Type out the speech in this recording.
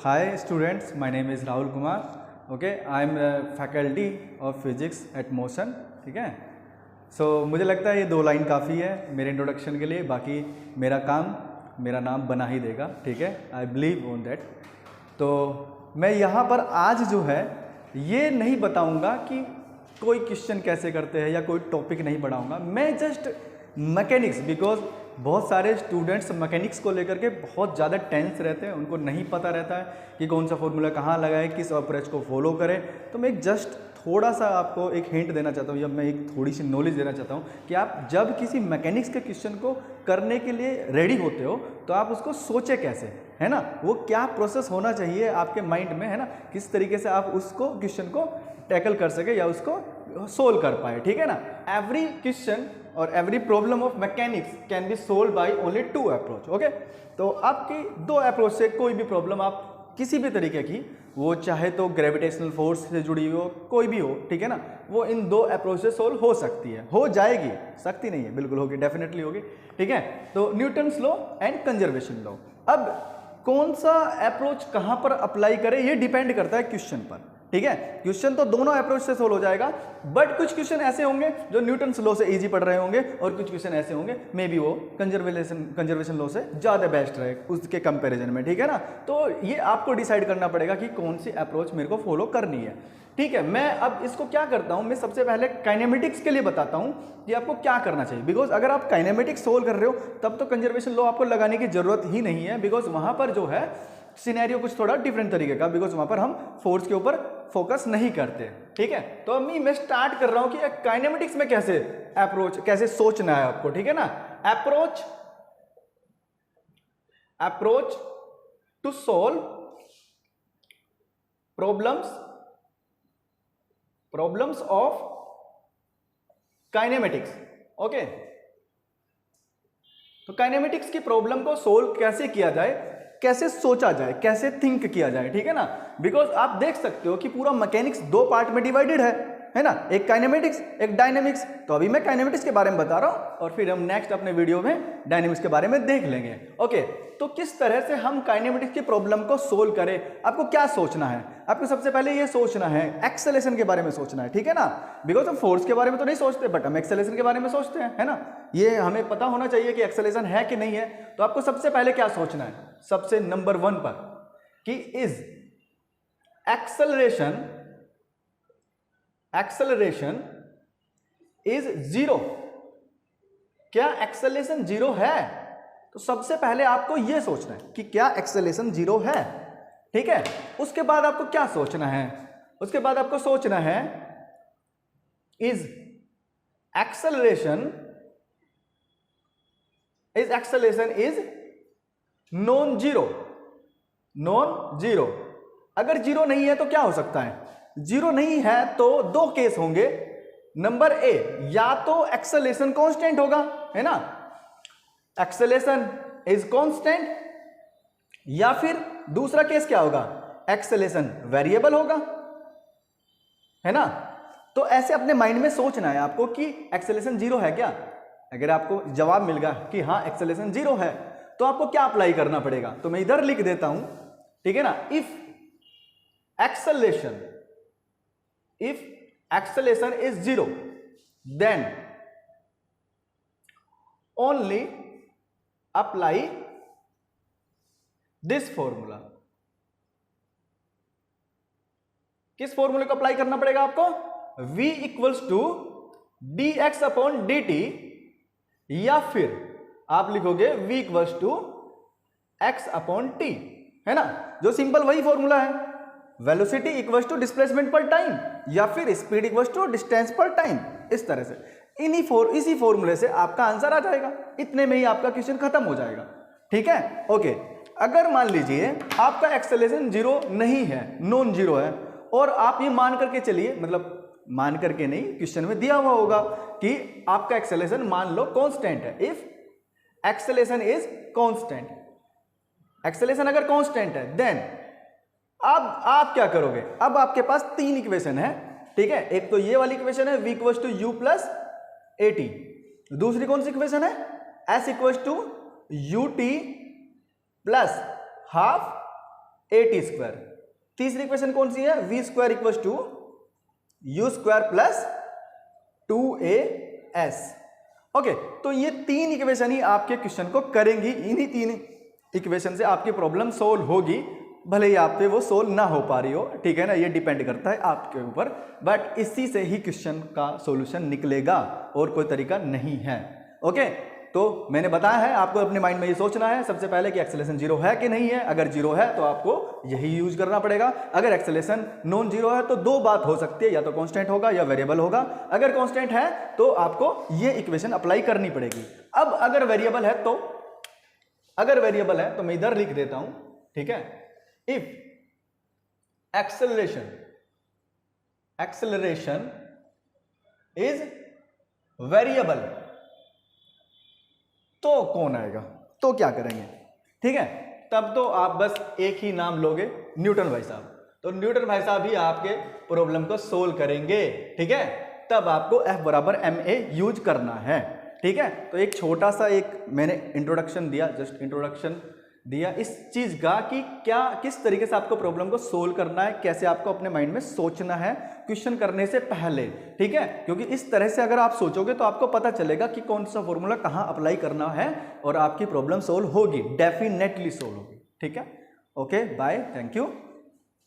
hi students, my name is Rahul Kumar. Okay, I am a faculty of physics at Motion. ठीक है. So मुझे लगता है ये 2 लाइन काफ़ी है मेरे इंट्रोडक्शन के लिए. बाकी मेरा काम मेरा नाम बना ही देगा. ठीक है, आई बिलीव ऑन दैट. तो मैं यहाँ पर आज जो है ये नहीं बताऊँगा कि कोई क्वेश्चन कैसे करते हैं या कोई टॉपिक नहीं पढ़ाऊँगा. मैं जस्ट मैकेनिक्स, बिकॉज बहुत सारे स्टूडेंट्स मैकेनिक्स को लेकर के बहुत ज़्यादा टेंस रहते हैं. उनको नहीं पता रहता है कि कौन सा फॉर्मूला कहाँ लगाए, किस अप्रोच को फॉलो करें. तो मैं जस्ट थोड़ा सा आपको एक हिंट देना चाहता हूँ या मैं एक थोड़ी सी नॉलेज देना चाहता हूँ कि आप जब किसी मैकेनिक्स के क्वेश्चन को करने के लिए रेडी होते हो तो आप उसको सोचें कैसे, है ना. वो क्या प्रोसेस होना चाहिए आपके माइंड में, है ना. किस तरीके से आप उसको क्वेश्चन को टैकल कर सके या उसको सोल्व कर पाए. ठीक है ना. एवरी क्वेश्चन और every problem of mechanics can be solve by only 2 approach. Okay, तो आपकी 2 अप्रोच से कोई भी प्रॉब्लम आप किसी भी तरीके की, वो चाहे तो ग्रेविटेशनल फोर्स से जुड़ी हो, कोई भी हो, ठीक है ना, वो इन 2 अप्रोच से सोल्व हो सकती है. हो जाएगी, सकती नहीं है, बिल्कुल होगी, डेफिनेटली होगी. ठीक है. तो Newton's law and conservation law. अब कौन सा अप्रोच कहाँ पर अप्लाई करें ये डिपेंड करता है क्वेश्चन पर. ठीक है. क्वेश्चन तो दोनों अप्रोच से सोल्व हो जाएगा, बट कुछ क्वेश्चन ऐसे होंगे जो न्यूटन्स लॉ से इजी पढ़ रहे होंगे और कुछ क्वेश्चन ऐसे होंगे मे बी वो कंजर्वेशन लॉ से ज़्यादा बेस्ट रहे उसके कंपैरिजन में. ठीक है ना. तो ये आपको डिसाइड करना पड़ेगा कि कौन सी अप्रोच मेरे को फॉलो करनी है. ठीक है. मैं अब इसको क्या करता हूँ, मैं सबसे पहले काइनेमेटिक्स के लिए बताता हूँ कि आपको क्या करना चाहिए. बिकॉज अगर आप काइनेमेटिक्स सोल्व कर रहे हो तब तो कंजर्वेशन लॉ आपको लगाने की जरूरत ही नहीं है. बिकॉज वहाँ पर जो है सिनेरियो कुछ थोड़ा डिफरेंट तरीके का, बिकॉज वहाँ पर हम फोर्स के ऊपर फोकस नहीं करते. ठीक है. तो अभी मैं स्टार्ट कर रहा हूं कि काइनेमेटिक्स में कैसे अप्रोच, कैसे सोचना है आपको. ठीक है ना. Approach to solve problems of kinematics. Okay. तो काइनेमेटिक्स की प्रॉब्लम को सोल्व कैसे किया जाए, कैसे सोचा जाए, कैसे थिंक किया जाए. ठीक है ना. बिकॉज आप देख सकते हो कि पूरा मैकेनिक्स 2 पार्ट में डिवाइडेड है ना. एक काइनेमेटिक्स, एक डायनेमिक्स. तो अभी मैं काइनेमेटिक्स के बारे में बता रहा हूं और फिर हम नेक्स्ट अपने वीडियो में डायनेमिक्स के बारे में देख लेंगे. ओके. तो किस तरह से हम काइनेमेटिक्स की प्रॉब्लम को सोल्व करें, आपको क्या सोचना है. आपको सबसे पहले ये सोचना है, एक्सेलेरेशन के बारे में सोचना है. ठीक है ना. बिकॉज हम फोर्स के बारे में तो नहीं सोचते, बट हम एक्सेलेरेशन के बारे में सोचते हैं, है ना. ये हमें पता होना चाहिए कि एक्सेलेरेशन है कि नहीं है. तो आपको सबसे पहले क्या सोचना है, सबसे नंबर 1 पर, कि इज एक्सेलरेशन इज 0. क्या एक्सेलरेशन 0 है. तो सबसे पहले आपको यह सोचना है कि क्या एक्सेलरेशन 0 है. ठीक है. उसके बाद आपको क्या सोचना है, उसके बाद आपको सोचना है is acceleration is non zero. अगर 0 नहीं है तो क्या हो सकता है. 0 नहीं है तो 2 केस होंगे. नंबर ए, या तो एक्सेलरेशन कांस्टेंट होगा, है ना, एक्सेलरेशन इज कांस्टेंट, या फिर दूसरा केस क्या होगा, एक्सेलरेशन वेरिएबल होगा, है ना. तो ऐसे अपने माइंड में सोचना है आपको कि एक्सेलरेशन 0 है क्या. अगर आपको जवाब मिल गया कि हाँ एक्सेलरेशन 0 है तो आपको क्या अप्लाई करना पड़ेगा. तो मैं इधर लिख देता हूं. ठीक है ना. If acceleration is 0 then only apply this formula. किस फॉर्मूले को अप्लाई करना पड़ेगा आपको, v equals to dx upon dt, या फिर आप लिखोगे v equals to x upon t, है ना. जो सिंपल वही फॉर्मूला है. वेलोसिटी इक्वल्स टू डिस्प्लेसमेंट पर टाइम, या फिर स्पीड इक्वल्स टू डिस्टेंस पर टाइम. इस तरह से इसी फॉर्मूले से आपका आंसर आ जाएगा. इतने में ही आपका क्वेश्चन खत्म हो जाएगा. ठीक है. ओके. अगर मान लीजिए आपका एक्सेलरेशन 0 नहीं है, नॉन जीरो है, और आप ये मान करके चलिए, मतलब मान करके नहीं, क्वेश्चन में दिया हुआ होगा कि आपका एक्सेलरेशन मान लो कांस्टेंट है. If acceleration is constant, acceleration अगर कांस्टेंट है, देन अब आप क्या करोगे. अब आपके पास 3 इक्वेशन है. ठीक है. एक तो ये वाली इक्वेशन है v equals to u plus at. दूसरी कौन सी इक्वेशन है, s equals to ut plus half 8t²। तीसरी इक्वेशन कौन सी है, v² equal to u² plus 2as। Okay, तो ये 3 इक्वेशन ही आपके क्वेश्चन को करेंगी, इन्हीं 3 इक्वेशन से आपकी प्रॉब्लम सोल्व होगी, भले ही आप पे वो सोल्व ना हो पा रही हो, ठीक है ना, ये डिपेंड करता है आपके ऊपर, बट इसी से ही क्वेश्चन का सॉल्यूशन निकलेगा और कोई तरीका नहीं है। ओके, तो मैंने बताया है आपको अपने माइंड में ये सोचना है सबसे पहले कि एक्सेलरेशन 0 है कि नहीं है। अगर 0 है तो आपको यही यूज करना पड़ेगा। अगर एक्सेलरेशन नॉन 0 है तो दो बात हो सकती है, या तो कांस्टेंट होगा या वेरिएबल होगा। अगर कांस्टेंट है तो आपको ये इक्वेशन अप्लाई करनी पड़ेगी। अब अगर वेरिएबल है तो मैं इधर लिख देता हूं, ठीक है, इफ एक्सेलरेशन इज वेरिएबल तो कौन आएगा, तो क्या करेंगे, ठीक है। तब तो आप बस एक ही नाम लोगे, न्यूटन भाई साहब। तो न्यूटन भाई साहब ही आपके प्रॉब्लम को सोल्व करेंगे, ठीक है। तब आपको F बराबर ma यूज करना है, ठीक है। तो एक छोटा सा एक मैंने इंट्रोडक्शन दिया, जस्ट इंट्रोडक्शन दिया इस चीज का कि क्या किस तरीके से आपको प्रॉब्लम को सोल्व करना है, कैसे आपको अपने माइंड में सोचना है क्वेश्चन करने से पहले, ठीक है। क्योंकि इस तरह से अगर आप सोचोगे तो आपको पता चलेगा कि कौन सा फॉर्मूला कहां अप्लाई करना है और आपकी प्रॉब्लम सोल्व होगी, डेफिनेटली सोल्व होगी, ठीक है। Okay, bye, thank you.